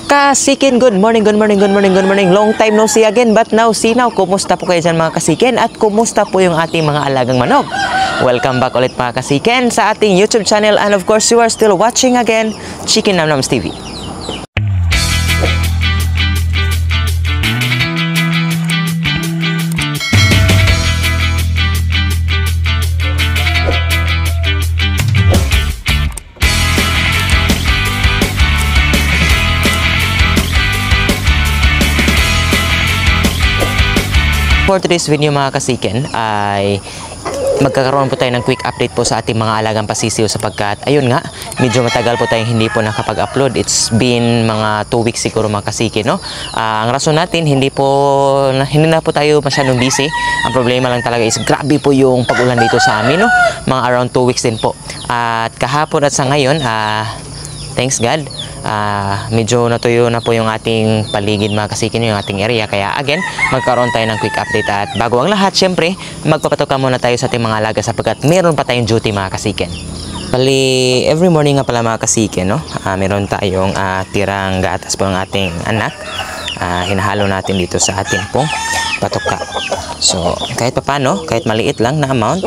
Kasikin, good morning. Long time no see again, but now see now. Kumusta po kayo dyan mga kasikin? At kumusta po yung ating mga alagang manok? Welcome back ulit mga kasikin sa ating YouTube channel. And of course, you are still watching again, Chicken Namnams TV. For today's video mga kasikin ay magkakaroon po tayo ng quick update po sa ating mga alagang pasisiw sapagkat ayun nga, medyo matagal po tayong hindi po nakapag-upload. It's been mga 2 weeks siguro mga kasikin, no? Ang rason natin, hindi na po tayo masyadong busy. Ang problema lang talaga is grabe po yung pag-ulan dito sa amin, no? Mga around 2 weeks din po. At kahapon at sa ngayon, thanks God, medyo natuyo na po yung ating paligid mga kasikin, yung ating area. Kaya again, magkaroon tayo ng quick update. At bago ang lahat, syempre, magpapatoka muna tayo sa ating mga alaga sapagkat meron pa tayong duty mga kasikin. Bali, every morning nga pala mga kasikin, no? Meron tayong tirang gatas po ng ating anak. Hinahalo natin dito sa ating pong patoka. So, kahit papano, kahit maliit lang na amount,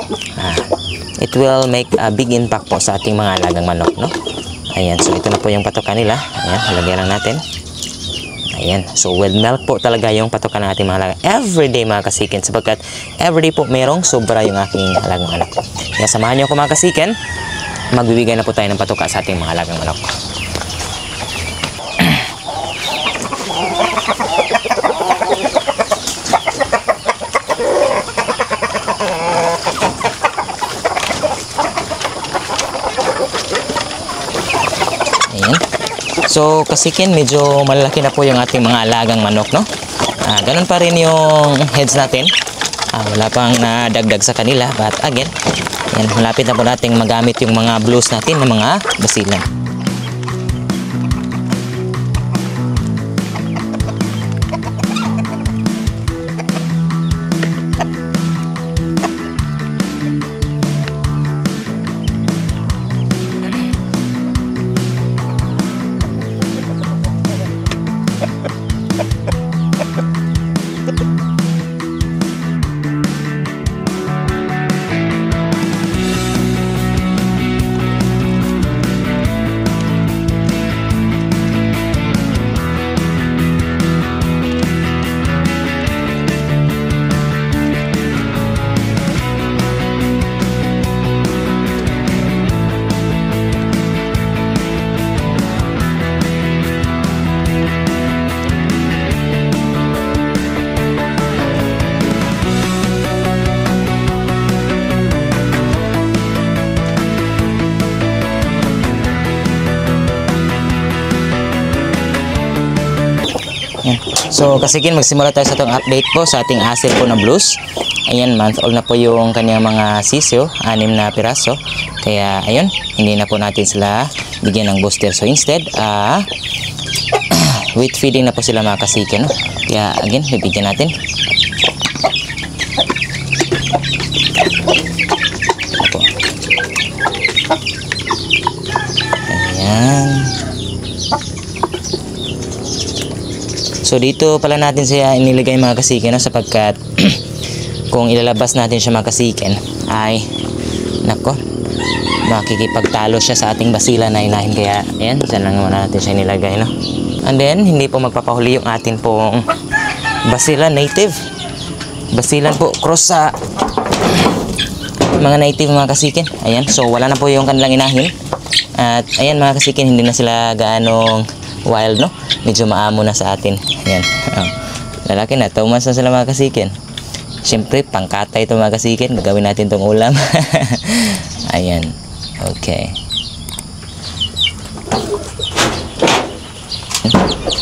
it will make a big impact po sa ating mga alagang manok, no? Ayan, so ito na po yung patoka nila. Ayan, halagyan lang natin. Ayan, so with milk po talaga yung patoka ng ating mga alaga. Everyday mga kasikin, sapagkat everyday po merong sobra yung aking alagang manok. Kaya samahan nyo ako mga kasikin, magbibigay na po tayo ng patoka sa ating mga alagang manok. So, kasikin, medyo malaki na po yung ating mga alagang manok, no? Ganun pa rin yung heads natin. Wala pang nadagdag sa kanila. But again, yan, malapit na po nating magamit yung mga blues natin ng mga basilan. So kasikin, magsimula tayo sa itong update po sa ating asil po na blues. Ayan, month old na po yung kanyang mga sisiyo, 6 na piraso. Kaya ayun, hindi na po natin sila bigyan ng booster. So instead, wheat feeding na po sila mga kasikin, no? Kaya again, bibigyan natin. Ayan. So dito pala natin siya inilagay mga kasikin, no? Sapagkat kung ilalabas natin siya mga kasikin ay nako, makikipagtalo siya sa ating basila na inahin. Kaya ayan, dyan lang muna natin siya inilagay, no? And then hindi po magpapahuli yung atin pong basila native. Basilan po cross sa mga native mga kasikin. Ayan, so wala na po yung kanilang inahin. At ayan mga kasikin, hindi na sila gaanong wild, no? Medyo maamo na sa atin. Ayan. Lalaki na. 2 months na sila mga kasikin. Siyempre, pangkatay ito mga kasikin. Gagawin natin itong ulam. Ayan. Okay.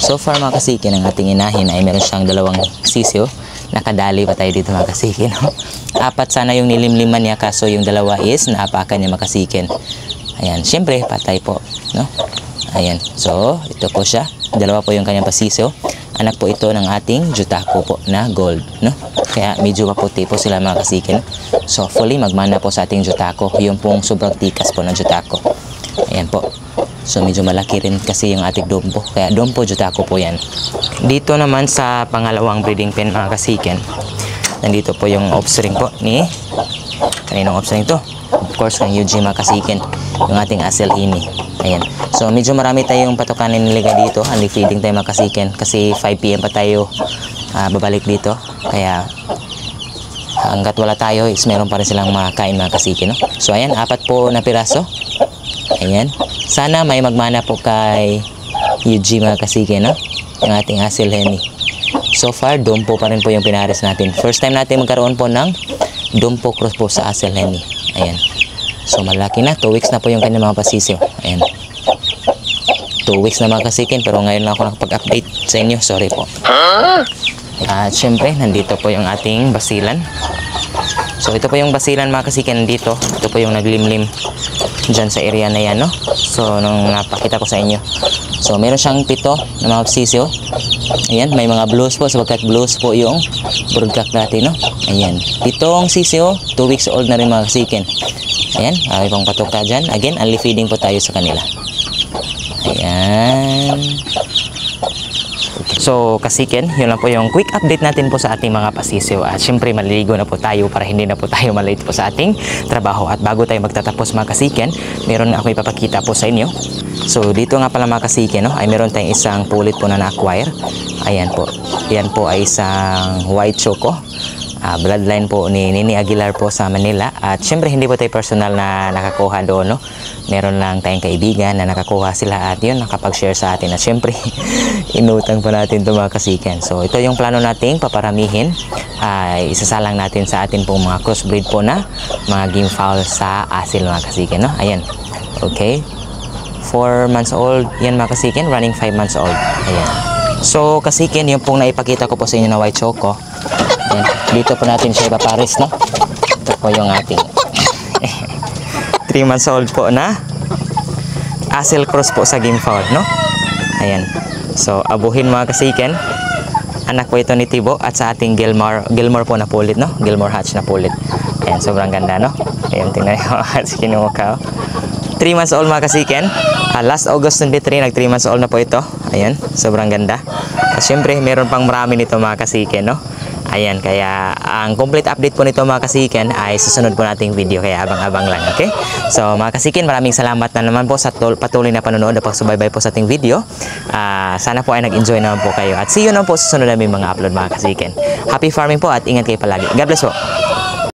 So far mga kasikin, ang ating inahin ay meron siyang 2 sisiyo. Nakadali pa tayo dito mga kasikin. 4 sana yung nilimliman niya, kaso yung 2 is naapakan niya mga kasikin. Ayan. Siyempre, patay po, no? Ayan. So, ito po siya. 2 po yung kanyang pasisiyo. Anak po ito ng ating Jutako po na gold, no? Kaya medyo maputi po sila mga kasikin. So, fully magmana po sa ating Jutako. Yung pong sobrang tikas po ng Jutako. Ayan po. So medyo malaki rin kasi yung ating dompo. Kaya dompo jutako po yan. Dito naman sa pangalawang breeding pen mga kasiken, nandito po yung offspring po ni kaninong offspring to? Of course, kang UG mga kasiken, yung ating Asel Hini. Ayan. So medyo marami tayong patukanin niliga dito. Only feeding tayo mga kasiken kasi 5 PM pa tayo babalik dito. Kaya hanggat wala tayo is meron pa rin silang makain mga kasiken, no? So ayan, 4 po na piraso. Ayan. Sana may magmana po kay UG mga kasiken, no? Yung ating Asel Hini. So far, dompo pa rin po yung pinares natin. First time natin magkaroon po ng dompo cross po sa Asel Hini. Ayan. So malaki na. 2 weeks na po yung kanyang mga pasisyo. Ayan. 2 weeks na mga kasiken, pero ngayon lang ako nakapag-update sa inyo. Sorry po. At syempre, nandito po yung ating basilan. So ito po yung basilan mga kasiken dito. Ito po yung naglimlim dyan sa area na yan, no? So nung napakita ko sa inyo. So meron siyang 7 na mga pasisyo. Ayan, may mga blues po sapagkat blues po yung broodcock natin, no? Ayan, 7 sisyo, 2 weeks old na rin mga kasiken. Ayan, may pang patuka dyan. Again, only feeding po tayo sa kanila. Ayan. So kasiken, yun lang po yung quick update natin po sa ating mga pasisyo. At syempre maliligo na po tayo para hindi na po tayo malate po sa ating trabaho. At bago tayo magtatapos mga kasiken, meron ako ipapakita po sa inyo. So dito nga pala mga kasiken, no, ay meron tayong isang pulit po na na-acquire. Ayan po. Yan po ay isang white choco. Bloodline po ni Nini Aguilar po sa Manila. At syempre hindi po tayo personal na nakakuha doon, no? Meron lang tayong kaibigan na nakakuha sila at yun, nakapag-share sa atin. At syempre, inutang pa natin ito mga kasiken. So ito yung plano nating paparamihin. Isasalang natin sa atin pong mga crossbreed po na mga game fowl sa asil mga kasiken, no? Ayan. Okay. 4 months old. Yan mga kasiken, running 5 months old. Ayan. So kasiken, yung pong naipakita ko po sa inyo na white choco. Ayan. Dito po natin siya ipapares, no? Ito po yung ating 3 months old po na Asel cross po sa game fowl, no? Ayan. So abuhin mga kasiken. Anak po ito ni Tibo at sa ating Gilmore po na pulit, no? Gilmore hatch na pulit. Ayan, sobrang ganda, no? Ayan, tingnan nyo hatch kinuha. 3 months old mga kasiken. Last August 23, nag 3 months old na po ito. Ayan, sobrang ganda. At syempre, meron pang marami nito mga kasiken, no? Ayan, kaya ang complete update po nito mga kasiken ay susunod po nating video, kaya abang-abang lang, okay? So mga kasiken, maraming salamat na naman po sa patuloy na panonood at pagsubaybay po sa ating video. Sana po ay nag-enjoy naman po kayo at see you naman po sa susunod namin mga upload mga kasiken. Happy farming po at ingat kayo palagi. God bless po.